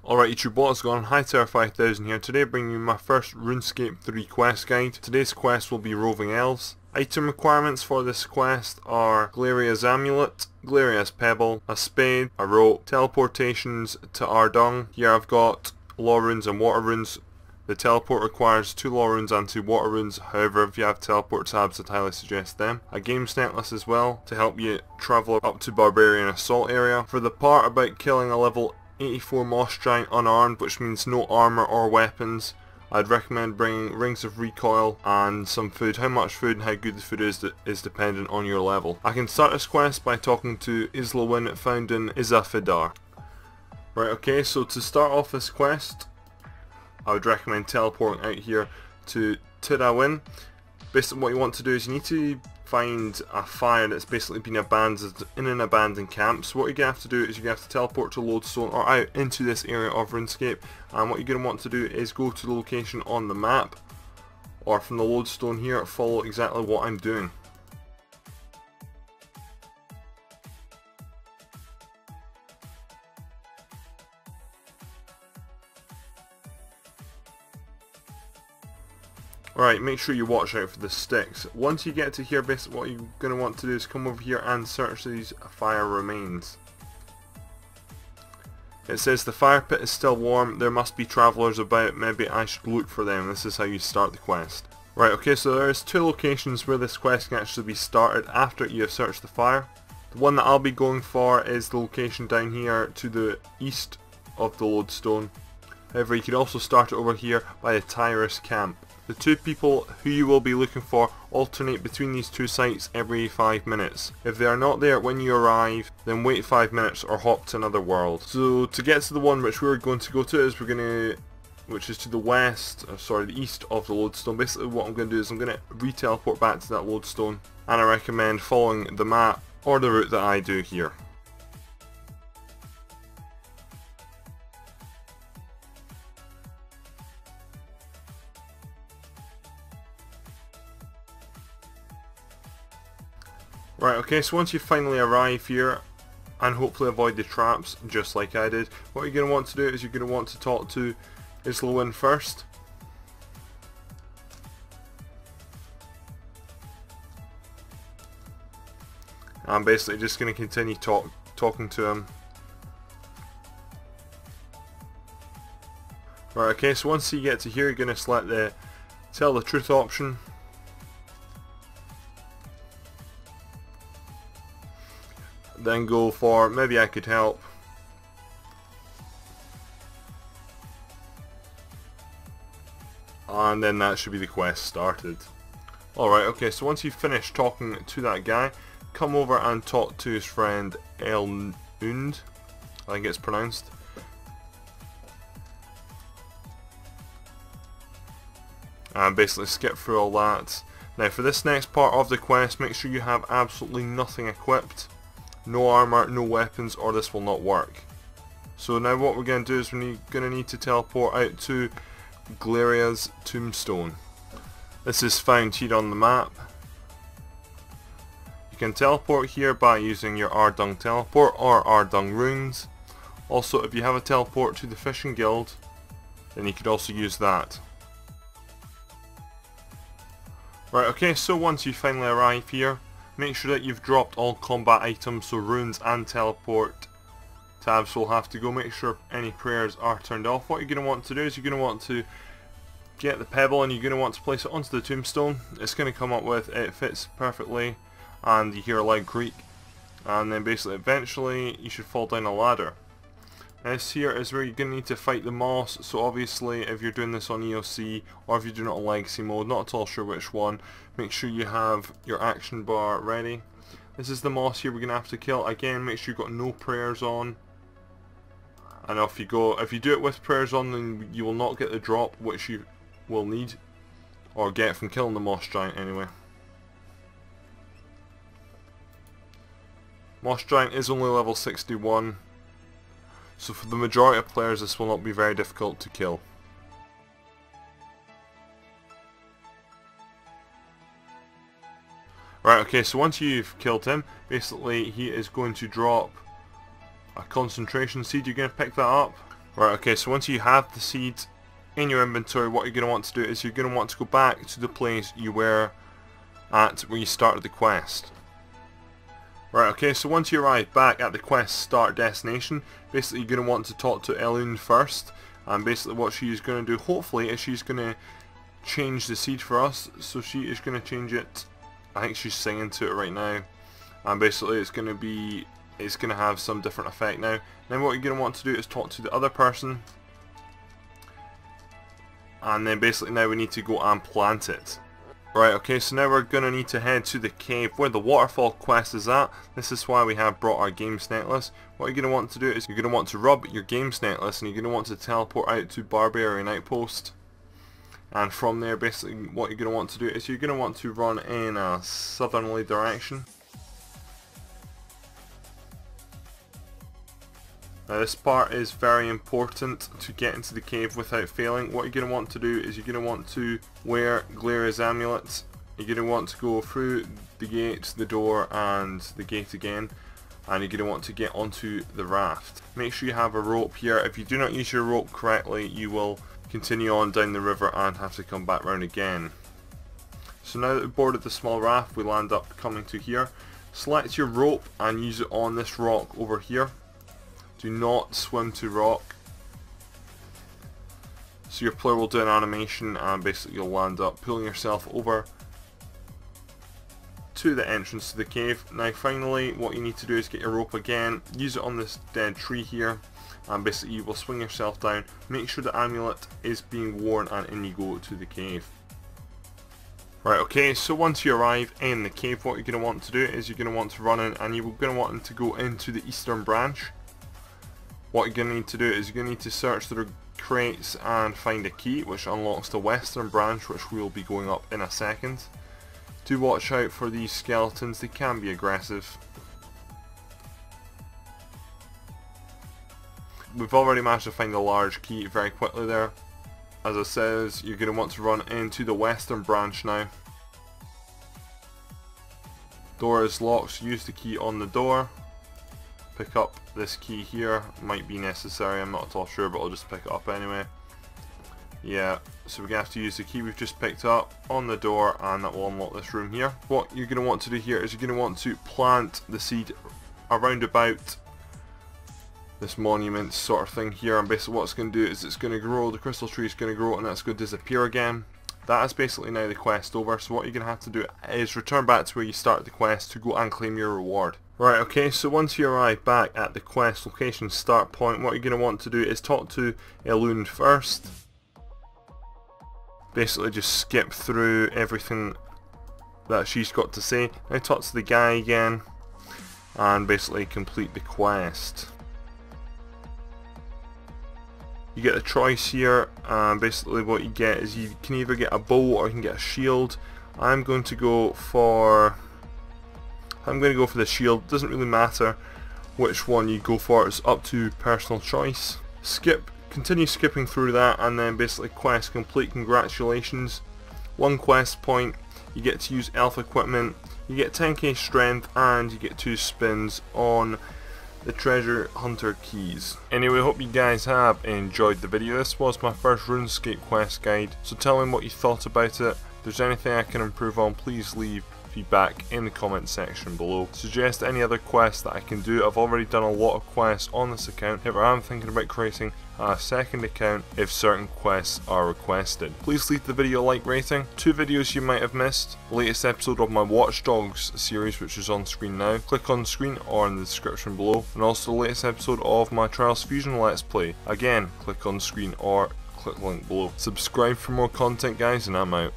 Alright YouTube, what is going on? Hightower 5000 here, today bringing you my first Runescape 3 quest guide. Today's quest will be Roving Elves. Item requirements for this quest are Glarial's Amulet, Glarial's Pebble, a spade, a rope, teleportations to Ardung. Here I've got law runes and water runes. The teleport requires 2 law runes and 2 water runes, however if you have teleport tabs I'd highly suggest them. A games necklace as well to help you travel up to Barbarian Assault area. For the part about killing a level 84 Moss Giant unarmed, which means no armour or weapons, I'd recommend bringing rings of recoil and some food. How much food and how good the food is dependent on your level. I can start this quest by talking to Islywn, found in Isafidar. Right, okay, so to start off this quest, I would recommend teleporting out here to Tirawin. Basically what you want to do is you need to find a fire that's basically been abandoned in an abandoned camp. So what you're going to have to do is you're going to have to teleport to Lodestone or out into this area of Runescape, and what you're going to want to do is go to the location on the map, or from the Lodestone here, follow exactly what I'm doing. Alright, make sure you watch out for the sticks. Once you get to here, basically what you're going to want to do is come over here and search these fire remains. It says the fire pit is still warm, there must be travellers about, maybe I should look for them. This is how you start the quest. Right, okay, so there's 2 locations where this quest can actually be started after you have searched the fire. The one that I'll be going for is the location down here to the east of the Lodestone. However, you can also start it over here by the Tyrus camp. The 2 people who you will be looking for alternate between these 2 sites every 5 minutes. If they are not there when you arrive, then wait 5 minutes or hop to another world. So to get to the one which we're going to go to is which is to the west, the east of the Lodestone. Basically what I'm going to do is I'm going to re-teleport back to that Lodestone, and I recommend following the map or the route that I do here. Right, okay, so once you finally arrive here, and hopefully avoid the traps, just like I did, what you're going to want to do is you're going to want to talk to Islywn first. I'm basically just going to continue talking to him. Right, okay, so once you get to here, you're going to select the tell the truth option. Then go for maybe I could help. And then that should be the quest started. Alright, okay, so once you've finished talking to that guy, come over and talk to his friend Elund, I think it's pronounced. And basically skip through all that. Now for this next part of the quest, make sure you have absolutely nothing equipped. No armour, no weapons, or this will not work. So now what we're going to do is we're going to need to teleport out to Glarial's tombstone. This is found here on the map. You can teleport here by using your Ardung teleport or Ardung runes. Also, if you have a teleport to the fishing guild, then you could also use that. Right, okay, so once you finally arrive here, make sure that you've dropped all combat items, so runes and teleport tabs will have to go. Make sure any prayers are turned off. What you're going to want to do is you're going to want to get the pebble and you're going to want to place it onto the tombstone. It's going to come up with it fits perfectly and you hear a loud creak, and then basically eventually you should fall down a ladder. This here is where you're going to need to fight the moss, so obviously if you're doing this on EOC or if you're doing it on Legacy mode, not at all sure which one, make sure you have your action bar ready. This is the moss here we're going to have to kill. Again, make sure you've got no prayers on. And if you do it with prayers on, then you will not get the drop which you will need, or get from killing the moss giant anyway. Moss giant is only level 61. So for the majority of players this will not be very difficult to kill. Right, okay, so once you've killed him, basically he is going to drop a concentration seed. You're going to pick that up. Right, okay, so once you have the seed in your inventory, what you're going to want to do is you're going to want to go back to the place you were at where you started the quest. Right, okay, so once you arrive back at the quest start destination, basically you're going to want to talk to Islywn first, and basically what she's going to do, hopefully, is she's going to change the seed for us. So she is going to change it, I think she's singing to it right now, and basically it's going to have some different effect now. Then what you're going to want to do is talk to the other person, and then basically now we need to go and plant it. Right, okay, so now we're going to need to head to the cave where the Waterfall Quest is at. This is why we have brought our games necklace. What you're going to want to do is you're going to want to rub your games necklace, and you're going to want to teleport out to Barbarian Outpost. And from there, basically what you're going to want to do is you're going to want to run in a southerly direction. Now this part is very important to get into the cave without failing. What you're going to want to do is you're going to want to wear Glarial's Amulet. You're going to want to go through the gate, the door, and the gate again. And you're going to want to get onto the raft. Make sure you have a rope here. If you do not use your rope correctly, you will continue on down the river and have to come back round again. So now that we've boarded the small raft, we land up coming to here. Select your rope and use it on this rock over here. Do not swim to rock. So your player will do an animation and basically you'll land up pulling yourself over to the entrance to the cave. Now finally what you need to do is get your rope again, use it on this dead tree here, and basically you will swing yourself down. Make sure the amulet is being worn and in you go to the cave. Right, okay, so once you arrive in the cave, what you're going to want to do is you're going to want to run in, and you're going to want to go into the eastern branch. What you're going to need to do is you're going to need to search through crates and find a key which unlocks the western branch, which we'll be going up in a second. Do watch out for these skeletons, they can be aggressive. We've already managed to find a large key very quickly there. As it says, you're going to want to run into the western branch now. Door is locked, so use the key on the door. Pick up this key here, might be necessary, I'm not at all sure, but I'll just pick it up anyway. Yeah, so we're going to have to use the key we've just picked up on the door, and that will unlock this room here. What you're going to want to do here is you're going to want to plant the seed around about this monument sort of thing here, and basically what it's going to do is it's going to grow, the crystal tree is going to grow, and that's going to disappear again. That is basically now the quest over, so what you're going to have to do is return back to where you started the quest to go and claim your reward. Right, okay, so once you arrive back at the quest location start point, what you're going to want to do is talk to Islywn first. Basically just skip through everything that she's got to say. Now talk to the guy again and basically complete the quest. You get a choice here, and basically what you get is you can either get a bow or you can get a shield. I'm going to go for the shield. Doesn't really matter which one you go for, it's up to personal choice. Continue skipping through that, and then basically quest complete, congratulations. 1 quest point, you get to use elf equipment, you get 10k strength, and you get 2 spins on the treasure hunter keys. Anyway, hope you guys have enjoyed the video. This was my first RuneScape quest guide, so tell me what you thought about it. If there's anything I can improve on, please leave feedback in the comment section below. Suggest any other quests that I can do. I've already done a lot of quests on this account, however I'm thinking about creating a second account if certain quests are requested. Please leave the video a like rating. 2 videos you might have missed: the latest episode of my Watch Dogs series, which is on screen now, click on screen or in the description below, and also the latest episode of my Trials Fusion Let's Play, again click on screen or click link below. Subscribe for more content guys, and I'm out.